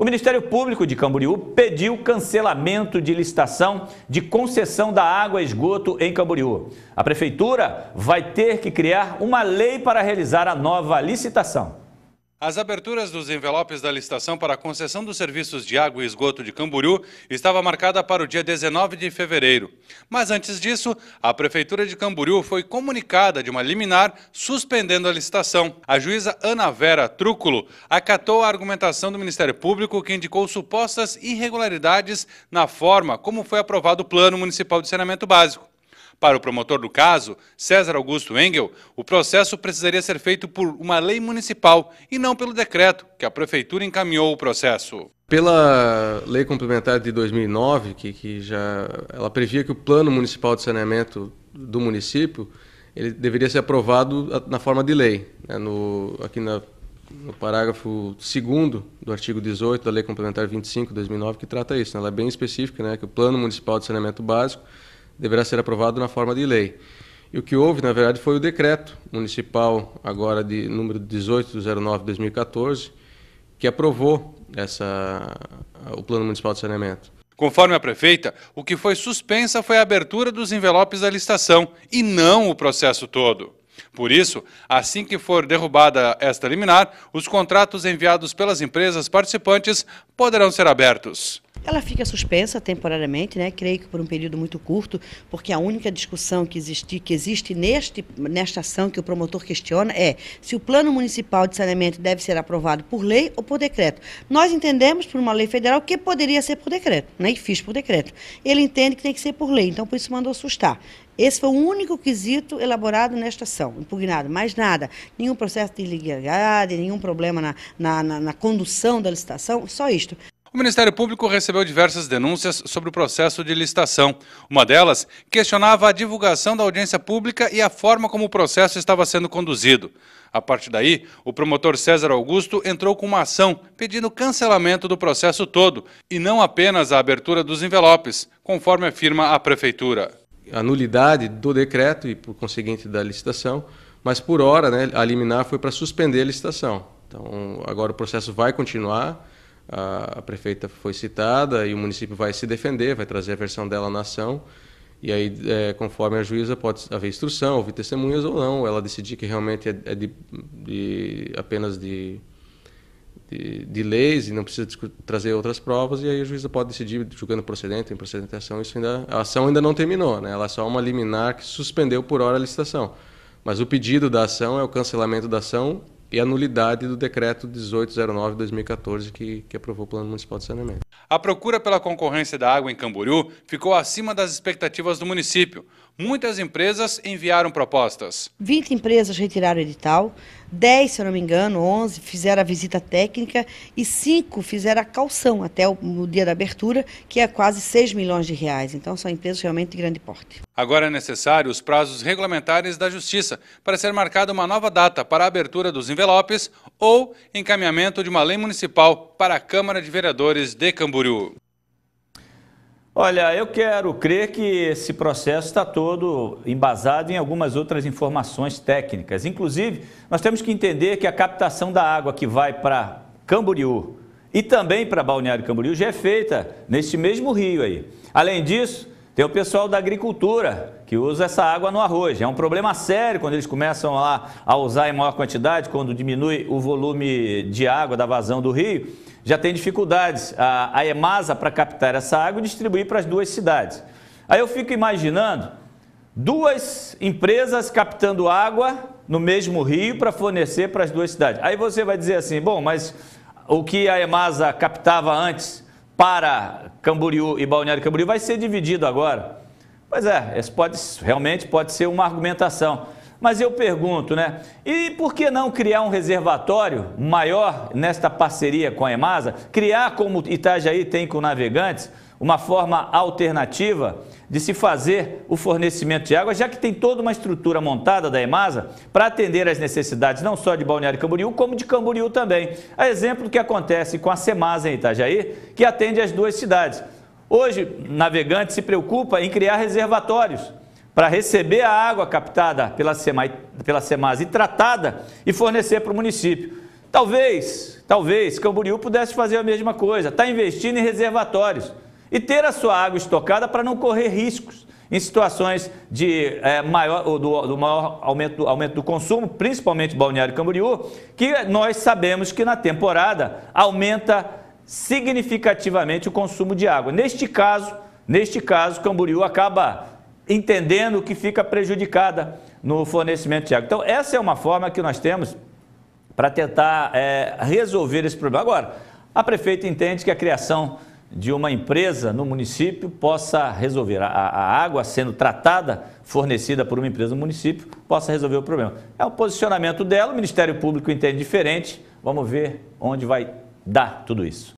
O Ministério Público de Camboriú pediu cancelamento de licitação de concessão da água e esgoto em Camboriú. A Prefeitura vai ter que criar uma lei para realizar a nova licitação. As aberturas dos envelopes da licitação para a concessão dos serviços de água e esgoto de Camboriú estava marcada para o dia 19 de fevereiro. Mas antes disso, a Prefeitura de Camboriú foi comunicada de uma liminar suspendendo a licitação. A juíza Ana Vera Trúculo acatou a argumentação do Ministério Público, que indicou supostas irregularidades na forma como foi aprovado o Plano Municipal de Saneamento Básico. Para o promotor do caso, César Augusto Engel, o processo precisaria ser feito por uma lei municipal e não pelo decreto, que a Prefeitura encaminhou o processo. Pela Lei Complementar de 2009, ela previa que o Plano Municipal de Saneamento do município ele deveria ser aprovado na forma de lei. Aqui no parágrafo 2º do artigo 18 da Lei Complementar 25 de 2009, que trata isso. Ela é bem específica, que o Plano Municipal de Saneamento Básico deverá ser aprovado na forma de lei. E o que houve, na verdade, foi o decreto municipal, agora de número 18/09/2014, que aprovou o Plano Municipal de Saneamento. Conforme a prefeita, o que foi suspensa foi a abertura dos envelopes da licitação e não o processo todo. Por isso, assim que for derrubada esta liminar, os contratos enviados pelas empresas participantes poderão ser abertos. Ela fica suspensa temporariamente, creio que por um período muito curto, porque a única discussão que existe nesta ação que o promotor questiona é se o Plano Municipal de Saneamento deve ser aprovado por lei ou por decreto. Nós entendemos, por uma lei federal, que poderia ser por decreto, e fiz por decreto. Ele entende que tem que ser por lei, então por isso mandou sustar. Esse foi o único quesito elaborado nesta ação, impugnado, mais nada. Nenhum processo de ilegalidade, nenhum problema na condução da licitação, só isto. O Ministério Público recebeu diversas denúncias sobre o processo de licitação. Uma delas questionava a divulgação da audiência pública e a forma como o processo estava sendo conduzido. A partir daí, o promotor César Augusto entrou com uma ação pedindo cancelamento do processo todo e não apenas a abertura dos envelopes, conforme afirma a Prefeitura. A nulidade do decreto e, por conseguinte, da licitação, mas por hora, a liminar foi para suspender a licitação. Então, agora o processo vai continuar. A prefeita foi citada e o município vai se defender, vai trazer a versão dela na ação, e aí, conforme a juíza, pode haver instrução, ouvir testemunhas ou não, ela decidir que realmente é apenas de leis e não precisa trazer outras provas, e aí a juíza pode decidir, julgando procedente, improcedente a ação. A ação ainda não terminou, ela é só uma liminar que suspendeu por hora a licitação, mas o pedido da ação é o cancelamento da ação e a nulidade do decreto 18/09/2014 que aprovou o Plano Municipal de Saneamento. A procura pela concorrência da água em Camboriú ficou acima das expectativas do município. Muitas empresas enviaram propostas. 20 empresas retiraram o edital, 10, se eu não me engano, 11 fizeram a visita técnica e 5 fizeram a caução até o dia da abertura, que é quase 6 milhões de reais. Então são empresas realmente de grande porte. Agora é necessário os prazos regulamentares da Justiça para ser marcada uma nova data para a abertura dos envelopes ou encaminhamento de uma lei municipal para a Câmara de Vereadores de Camboriú. Olha, eu quero crer que esse processo está todo embasado em algumas outras informações técnicas. Inclusive, nós temos que entender que a captação da água que vai para Camboriú e também para Balneário Camboriú já é feita neste mesmo rio aí. Além disso, tem o pessoal da agricultura que usa essa água no arroz. É um problema sério quando eles começam lá a usar em maior quantidade, quando diminui o volume de água da vazão do rio. Já tem dificuldades a EMASA para captar essa água e distribuir para as duas cidades. Aí eu fico imaginando duas empresas captando água no mesmo rio para fornecer para as duas cidades. Aí você vai dizer assim, bom, mas o que a EMASA captava antes para Camboriú e Balneário Camboriú vai ser dividido agora. Pois é, realmente pode ser uma argumentação. Mas eu pergunto, e por que não criar um reservatório maior nesta parceria com a EMASA? Criar, como Itajaí tem com Navegantes, uma forma alternativa de se fazer o fornecimento de água, já que tem toda uma estrutura montada da EMASA para atender às necessidades não só de Balneário Camboriú, como de Camboriú também. A exemplo do que acontece com a CEMASA em Itajaí, que atende as duas cidades. Hoje, Navegantes se preocupa em criar reservatórios para receber a água captada pela CEMASA e tratada e fornecer para o município. Talvez Camboriú pudesse fazer a mesma coisa, está investindo em reservatórios e ter a sua água estocada para não correr riscos em situações de maior aumento do consumo, principalmente Balneário Camboriú, que nós sabemos que na temporada aumenta significativamente o consumo de água. Neste caso, Camboriú acaba entendendo que fica prejudicada no fornecimento de água. Então, essa é uma forma que nós temos para tentar resolver esse problema. Agora, a prefeita entende que a criação de uma empresa no município possa resolver, a água sendo tratada, fornecida por uma empresa no município, possa resolver o problema. É o posicionamento dela, o Ministério Público entende diferente, vamos ver onde vai dar tudo isso.